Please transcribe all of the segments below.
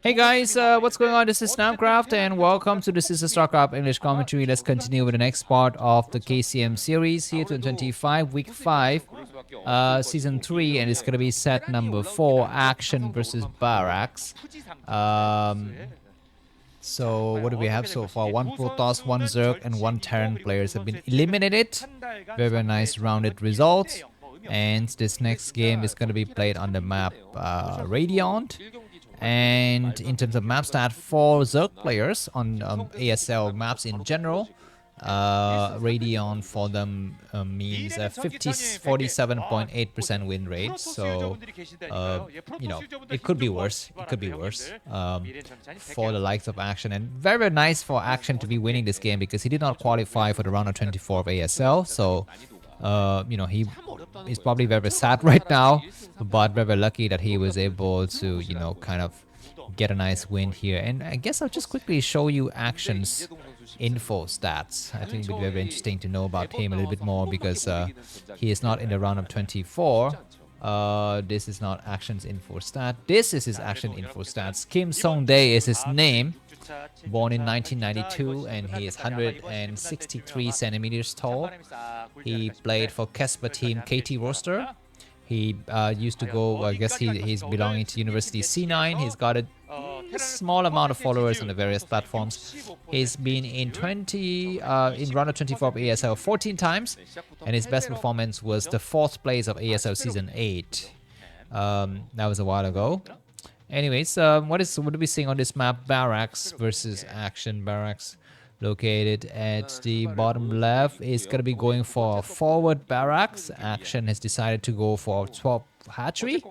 Hey guys, what's going on? This is Namkraft and welcome to this is the Starcraft English commentary. Let's continue with the next part of the KCM series here to 25 week 5 season 3, and it's gonna be set number 4, action versus Barracks. So what do we have so far? 1 Protoss, 1 Zerg and 1 Terran players have been eliminated. Very nice rounded result. And this next game is going to be played on the map Radeon. And in terms of map stat for Zerg players on ASL maps in general, Radeon for them means a 47.8% win rate. So, you know, it could be worse. It could be worse for the likes of Action. And very nice for Action to be winning this game because he did not qualify for the round of 24 of ASL. So, you know, he is probably very sad right now, but very lucky that he was able to, you know, kind of get a nice win here. And I guess I'll just quickly show you Action's info stats. I think it would be very interesting to know about him a little bit more because he is not in the round of 24. This is not Action's info stat. This is his Action info stats. Kim Song-dae is his name. Born in 1992 and he is 163 centimeters tall. He played for Casper team KT roster. He used to go, I guess he's belonging to University C9. He's got a small amount of followers on the various platforms. He's been in round of 24 of ASL 14 times, and his best performance was the 4th place of ASL season 8. That was a while ago. Anyways, what are we seeing on this map? Barracks versus Action. Barracks located at the bottom left is going to be going for forward Barracks. Action has decided to go for top hatchery.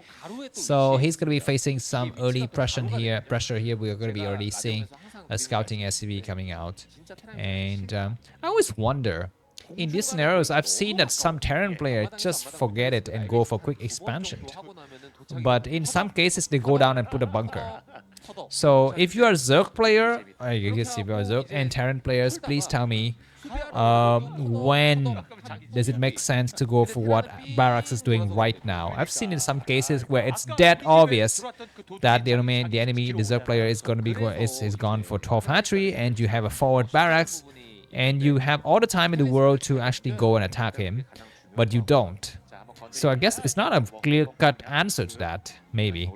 So he's going to be facing some early pressure here. We are going to be already seeing a scouting SCV coming out. And I always wonder, in these scenarios, I've seen that some Terran players just forget it and go for quick expansion. But in some cases, they go down and put a bunker. So if you are a Zerg player, I guess if you are a Zerg and Terran players, please tell me when does it make sense to go for what Barracks is doing right now. I've seen in some cases where it's dead obvious that the enemy, the Zerg player is going to be is gone for 12 hatchery, and you have a forward Barracks, and you have all the time in the world to actually go and attack him, but you don't. So I guess it's not a clear-cut answer to that, maybe.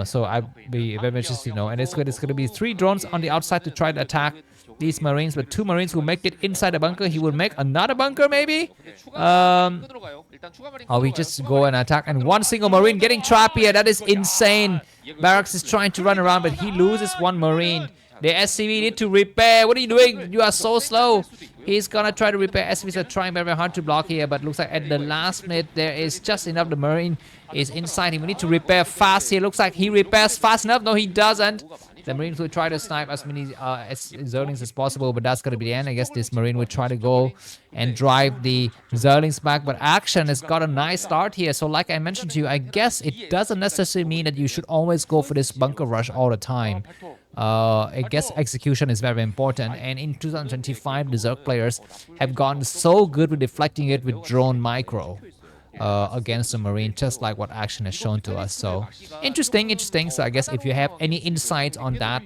So I'd be very interested to know. And it's going to be 3 drones on the outside to try to attack these Marines, but 2 Marines will make it inside the bunker. He will make another bunker, maybe? Or we just go and attack, and 1 single Marine getting trapped here. That is insane. Barracks is trying to run around, but he loses 1 Marine. The SCV need to repair. What are you doing? You are so slow. He's gonna try to repair. SCVs are trying very hard to block here, but looks like at the last minute there is just enough. The Marine is inside him. We need to repair fast here. Looks like he repairs fast enough. No, he doesn't. The Marines will try to snipe as many Zerglings as possible, but that's gonna be the end. I guess this Marine will try to go and drive the Zerglings back, but Action has got a nice start here. So like I mentioned to you, I guess it doesn't necessarily mean that you should always go for this bunker rush all the time. I guess execution is very important, and in 2025 the Zerg players have gone so good with deflecting it with drone micro against the Marine, just like what Action has shown to us. So interesting. So I guess if you have any insights on that,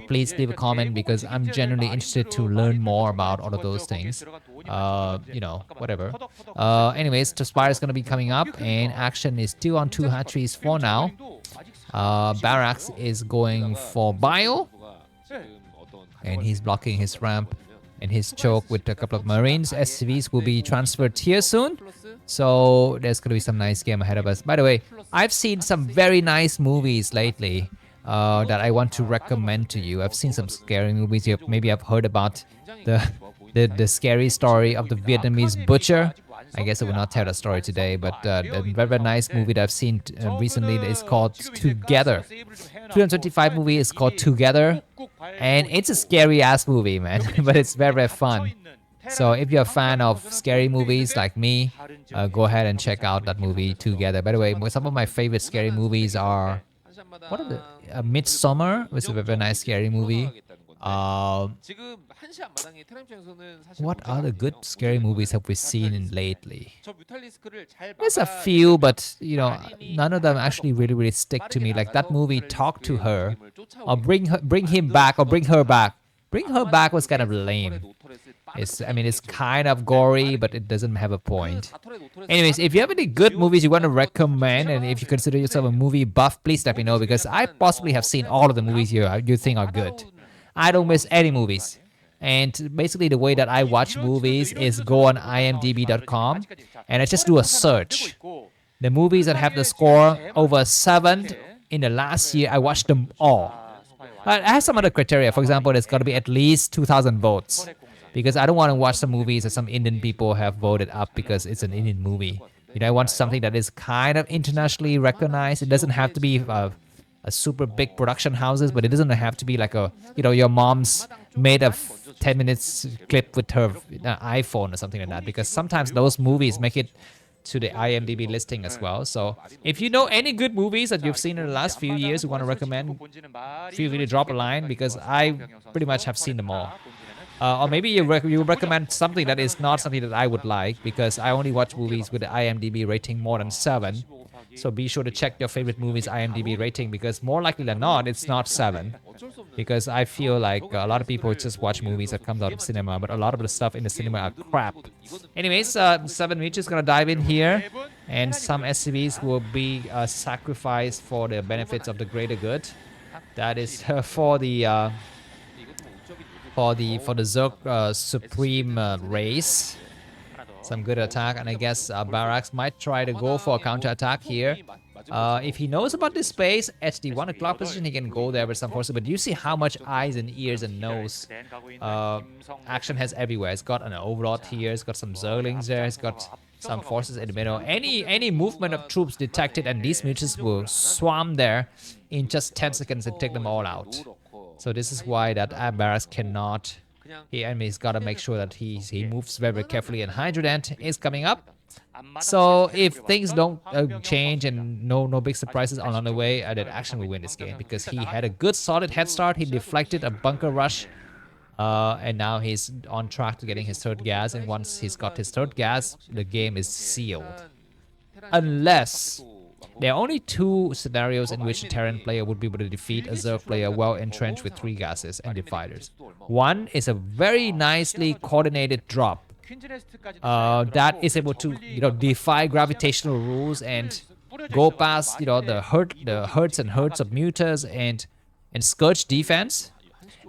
please leave a comment, because I'm genuinely interested to learn more about all of those things. You know, whatever. Anyways, the Spire is going to be coming up, and Action is still on 2 hatcheries for now. Barracks is going for bio, and he's blocking his ramp and his choke with a couple of Marines. SCVs will be transferred here soon, so there's gonna be some nice game ahead of us. By the way, I've seen some very nice movies lately that I want to recommend to you. I've seen some scary movies. Maybe I've heard about the scary story of the Vietnamese butcher. I guess I will not tell the story today, but a very nice movie that I've seen recently is called Together. 2025 movie is called Together, and it's a scary ass movie, man, but it's very fun. So if you're a fan of scary movies like me, go ahead and check out that movie Together. By the way, some of my favorite scary movies are Midsummer, which is a very nice scary movie. What other good scary movies have we seen in lately? There's a few, but you know, none of them actually really stick to me. Like that movie, Talk to Her, or bring him back, or bring her back. Bring her back was kind of lame. I mean, it's kind of gory, but it doesn't have a point. Anyways, if you have any good movies you want to recommend, and if you consider yourself a movie buff, please let me know, because I possibly have seen all of the movies you think are good. I don't miss any movies. And basically the way that I watch movies is go on imdb.com and I just do a search. The movies that have the score over 7 in the last year, I watched them all. I have some other criteria. For example, there's got to be at least 2,000 votes, because I don't want to watch some movies that some Indian people have voted up because it's an Indian movie. You know, I want something that is kind of internationally recognized. It doesn't have to be a super big production houses, but it doesn't have to be like a, you know, your mom's made a 10 minutes clip with her iPhone or something like that, because sometimes those movies make it to the IMDb listing as well. So if you know any good movies that you've seen in the last few years you want to recommend, feel free to drop a line, because I pretty much have seen them all. Or maybe you recommend something that is not something that I would like, because I only watch movies with the IMDb rating more than 7. So be sure to check your favorite movie's IMDb rating, because more likely than not, it's not 7. Because I feel like a lot of people just watch movies that comes out of cinema, but a lot of the stuff in the cinema are crap. Anyways, 7 Reach is gonna dive in here, and some SCVs will be sacrificed for the benefits of the greater good. That is for the Zerg Supreme race. Some good attack, and I guess Barracks might try to go for a counter attack here. If he knows about this space, at the 1 o'clock position, he can go there with some forces. But you see how much eyes and ears and nose Action has everywhere. It's got an Overlord here. It's got some Zerglings there. It's got some forces in the middle. Any movement of troops detected, and these mutants will swarm there in just 10 seconds and take them all out. So this is why that Barracks cannot. He's got to make sure that he moves very carefully, and Hydrodent is coming up. So if things don't change and no big surprises along the way, that Action will win this game, because he had a good solid head start. He deflected a bunker rush, and now he's on track to getting his 3rd gas, and once he's got his 3rd gas, the game is sealed. Unless there are only 2 scenarios in which a Terran player would be able to defeat a Zerg player well entrenched with 3 gases and dividers. One is a very nicely coordinated drop that is able to, you know, defy gravitational rules and go past, you know, the herds and herds of mutas and scourge defense.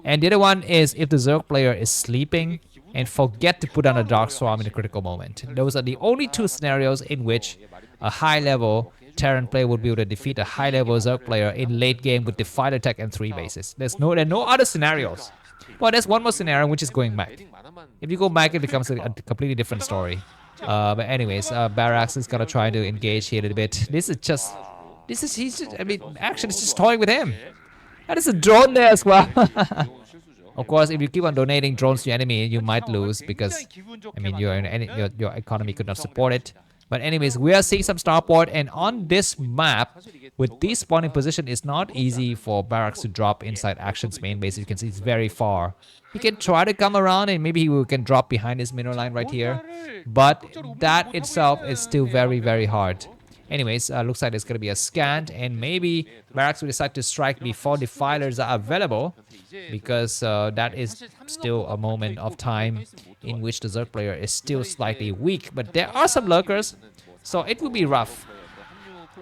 And the other one is if the Zerg player is sleeping and forget to put on a Dark Swarm in a critical moment. Those are the only 2 scenarios in which a high-level Terran player would be able to defeat a high-level Zerg player in late game with Defiler Tech and 3 bases. There are no other scenarios. Well, there's one more scenario, which is going back. If you go back, it becomes a completely different story. But anyways, Barracks is gonna try to engage here a little bit. I mean, Action is just toying with him. And there's a drone there as well. Of course, if you keep on donating drones to your enemy, you might lose, because, I mean, your economy could not support it. But anyways, we are seeing some starport, and on this map, with this spawning position, it's not easy for Barracks to drop inside Action's main base. You can see it's very far. He can try to come around, and maybe he can drop behind his mineral line right here. But that itself is still very hard. Anyways, looks like there's going to be a scan, and maybe Barracks will decide to strike before defilers are available, because that is still a moment of time in which the Zerg player is still slightly weak. But there are some lurkers, so it will be rough.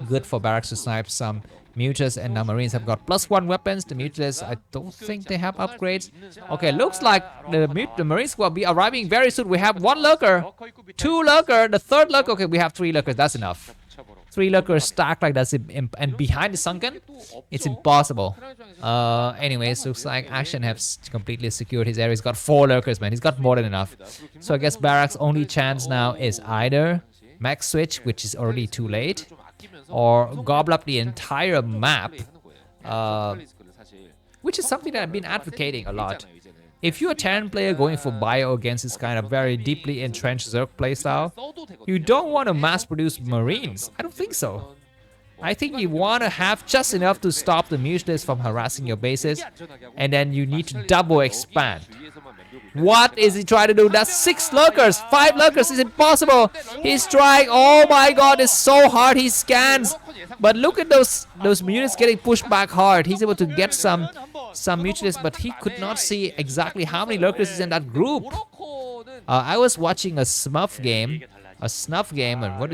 Good for Barracks to snipe some Mutas, and now Marines have got +1 weapons. The Mutas, I don't think they have upgrades. Okay, looks like the Marines will be arriving very soon. We have 1 lurker, 2 lurker, the 3rd lurker. Okay, we have 3 lurkers. That's enough. 3 lurkers stacked like that, and behind the sunken, it's impossible. Anyways, looks like Action has completely secured his area. He's got 4 lurkers, man. He's got more than enough. So I guess Barracks' only chance now is either max switch, which is already too late, or gobble up the entire map, which is something that I've been advocating a lot. If you're a Terran player going for bio against this kind of very deeply entrenched Zerg playstyle, you don't want to mass-produce Marines. I don't think so. I think you want to have just enough to stop the mutalists from harassing your bases, and then you need to double expand. What is he trying to do? That's 6 lurkers, 5 lurkers is impossible. He's trying. Oh my god, it's so hard. He scans, but look at those mutants getting pushed back hard. He's able to get some mutalists, but he could not see exactly how many lurkers is in that group. I was watching a Smurf game. And what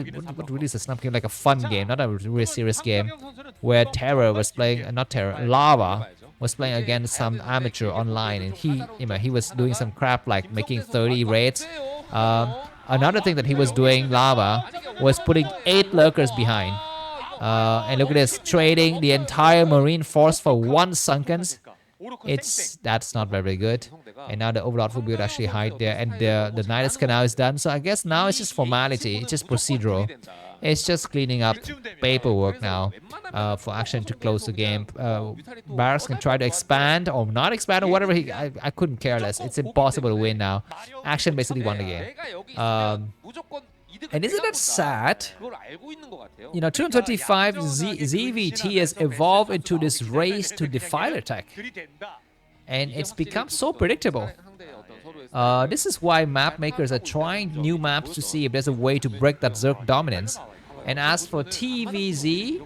really is a snuff game? Like a fun game, not a really serious game, where Terra was playing, not Terra, Lava was playing against some amateur online, and he was doing some crap like making 30 raids. Another thing that he was doing, Lava, was putting 8 lurkers behind. And look at this, trading the entire marine force for 1 sunkens. That's not very good. And now the Overlord will be able to actually hide there, and the Nidus Canal is done. So I guess now it's just formality, it's just procedural. It's just cleaning up paperwork now for Action to close the game. Barracks can try to expand or not expand or whatever. I couldn't care less. It's impossible to win now. Action basically won the game. And isn't that sad? You know, 225 ZVT has evolved into this race to Defiler tech. And it's become so predictable. This is why map makers are trying new maps to see if there's a way to break that Zerg dominance. And as for TVP,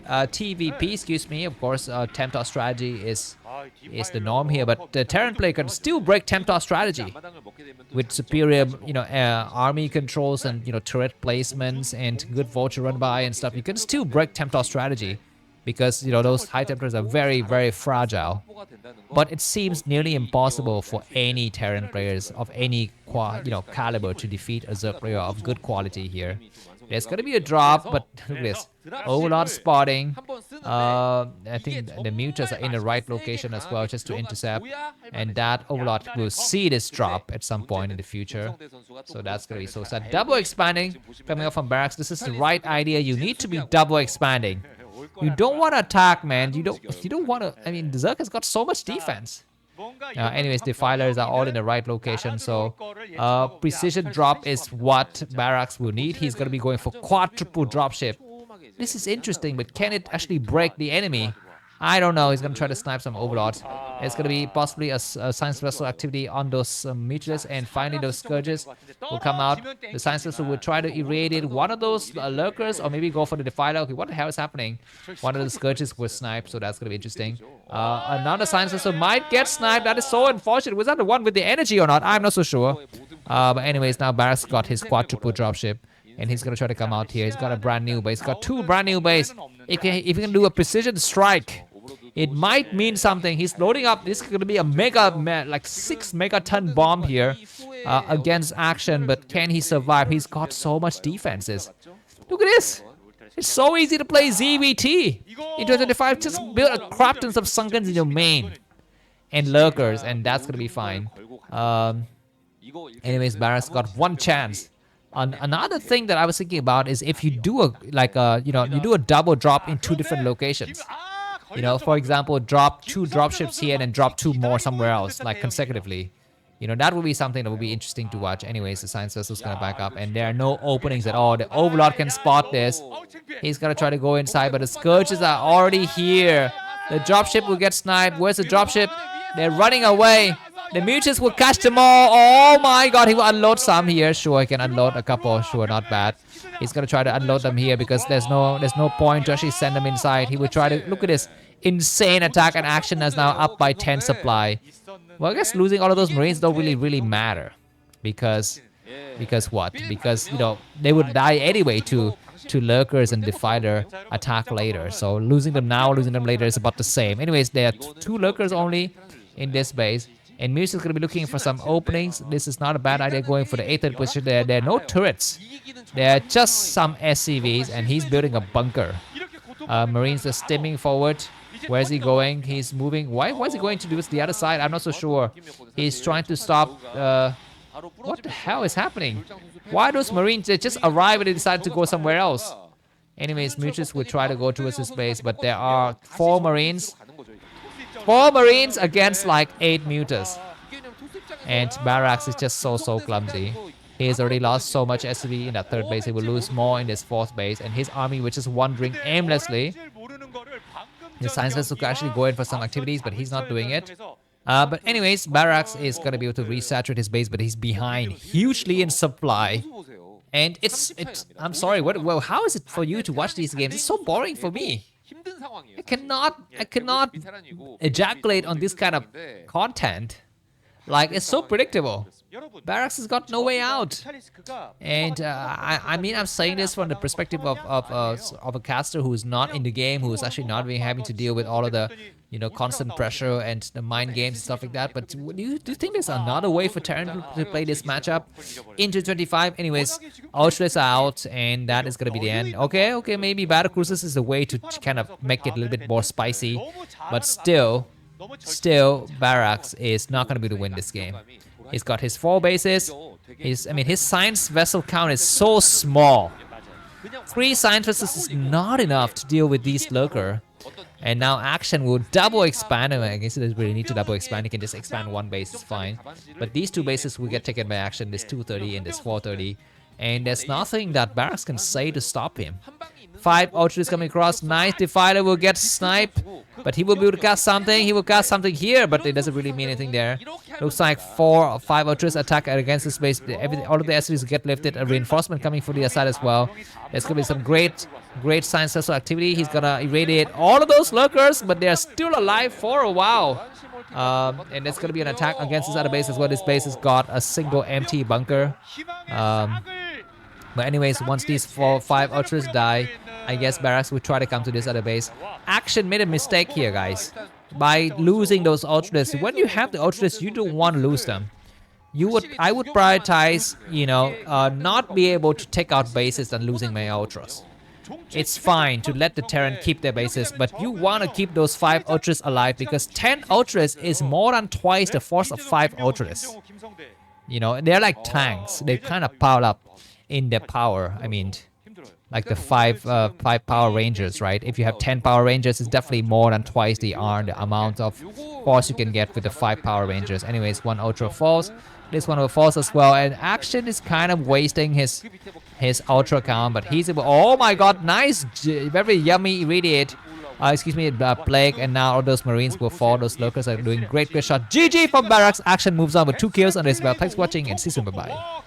excuse me, of course, Temptar strategy is the norm here. But the Terran player can still break Temptar strategy with superior, army controls and turret placements and good vulture run by and stuff. You can still break Temptar strategy because those high temperatures are very, very fragile. But it seems nearly impossible for any Terran players of any caliber to defeat a Zerg player of good quality here. There's going to be a drop, but look at this. Overlord spotting. I think the mutas are in the right location as well, just to intercept. And that Overlord will see this drop at some point in the future. So that's going to be so sad. Double expanding coming up from Barracks. This is the right idea. You need to be double expanding. You don't want to attack, man. You don't want to. I mean, the Zerg has got so much defense. Anyways, Defilers are all in the right location, so precision drop is what Barracks will need. He's going to be going for quadruple dropship. This is interesting, but can it actually break the enemy? I don't know. He's going to try to snipe some Overlords. It's going to be possibly a Science Vessel activity on those mutalists, and finally those Scourges will come out. The Science Vessel will try to irradiate one of those Lurkers, or maybe go for the Defiler. Okay, what the hell is happening? One of the Scourges will snipe, so that's going to be interesting. Another Science Vessel might get sniped. That is so unfortunate. Was that the one with the energy or not? I'm not so sure. But anyways, now Barracks got his quadruple dropship, and he's going to try to come out here. He's got a brand new base. He's got 2 brand new bases. If he can do a precision strike, it might mean something. He's loading up. This is going to be a like 6 megaton bomb here against Action. But can he survive? He's got so much defenses. Look at this. It's so easy to play ZVT. In 2025, just build a crap tons of Sunkens in your main. And Lurkers. And that's going to be fine. Anyways, Barracks got 1 chance. Another thing that I was thinking about is if you do a double drop in 2 different locations. For example, drop 2 dropships here and then drop 2 more somewhere else, like consecutively. That would be something that would be interesting to watch. Anyways, the Science Vessel is going to back up, and there are no openings at all. The Overlord can spot this. He's going to try to go inside, but the Scourges are already here. The dropship will get sniped. Where's the dropship? They're running away. The mutants will catch them all. Oh my god, he will unload some here. Sure, he can unload a couple. Sure, not bad. He's going to try to unload them here because there's no point to actually send them inside. He will try to... Look at this. Insane attack, and Action is now up by 10 supply. Well, I guess losing all of those Marines don't really matter. Because what? Because, they would die anyway to Lurkers and Defiler attack later. So losing them now, losing them later is about the same. Anyways, there are 2 Lurkers only in this base. And Muse is going to be looking for some openings. This is not a bad idea going for the 8th position. There are no turrets. There are just some SCVs, and he's building a bunker. Marines are steaming forward. Where is he going? He's moving. Why is he going to do the other side? I'm not so sure. He's trying to stop... what the hell is happening? Why those Marines they just arrive and they decide to go somewhere else? Anyways, Mutus will try to go towards his base, but there are 4 Marines. 4 Marines against like 8 Mutas. And Barracks is just so clumsy. He has already lost so much SCV in that third base. He will lose more in this fourth base. And his army, which is wandering aimlessly. His science vessel could actually go in for some activities, but he's not doing it. But anyways, Barracks is going to be able to resaturate his base, but he's behind hugely in supply. And I'm sorry, how is it for you to watch these games? It's so boring for me. I cannot ejaculate on this kind of content. Like, it's so predictable. Barracks has got no way out. And I mean, I'm saying this from the perspective of a caster who's not in the game, who's actually not really having to deal with all of the, constant pressure and the mind games and stuff like that. But do you think there's another way for Terran to play this matchup into 25? Anyways, Ultras are out, and that is going to be the end. Okay, maybe Battle Cruisers is a way to kind of make it a little bit more spicy. But still, Barracks is not going to be able to win this game. He's got his 4 bases. His science vessel count is so small. 3 science vessels is not enough to deal with these lurker. And now Action will double expand. I guess he doesn't really need to double expand. He can just expand 1 base, it's fine. But these 2 bases will get taken by Action. This 230 and this 430. And there's nothing that Barracks can say to stop him. 5 Ultras coming across. Nice. Defiler will get sniped. But he will be able to cast something. He will cast something here, but it doesn't really mean anything there. Looks like 4 or 5 Ultras attack against this base. All of the SCVs get lifted. A reinforcement coming from the other side as well. There's going to be some great science vessel activity. He's going to irradiate all of those lurkers, but they're still alive for a while. And there's going to be an attack against this other base as well. This base has got a single empty bunker. But anyways, once these 4 or 5 Ultras die, I guess Barracks will try to come to this other base. Action made a mistake here, guys. By losing those Ultras. When you have the Ultras, you don't want to lose them. I would prioritize, not be able to take out bases than losing my Ultras. It's fine to let the Terran keep their bases, but you want to keep those 5 Ultras alive because 10 Ultras is more than twice the force of 5 Ultras. They're like tanks. They kind of pile up in their power. I mean, like the 5 Power Rangers, right? If you have 10 Power Rangers, it's definitely more than twice the amount of force you can get with the 5 Power Rangers. Anyways, 1 Ultra falls. This one will fall as well, and Action is kind of wasting his Ultra count, but he's able. Oh my God! Nice, very yummy irradiate. Plague, and now all those Marines will fall. Those lurkers are doing great shot. GG from Barracks. Action moves on with 2 kills on this belt. Thanks for watching, and see you soon. Bye bye.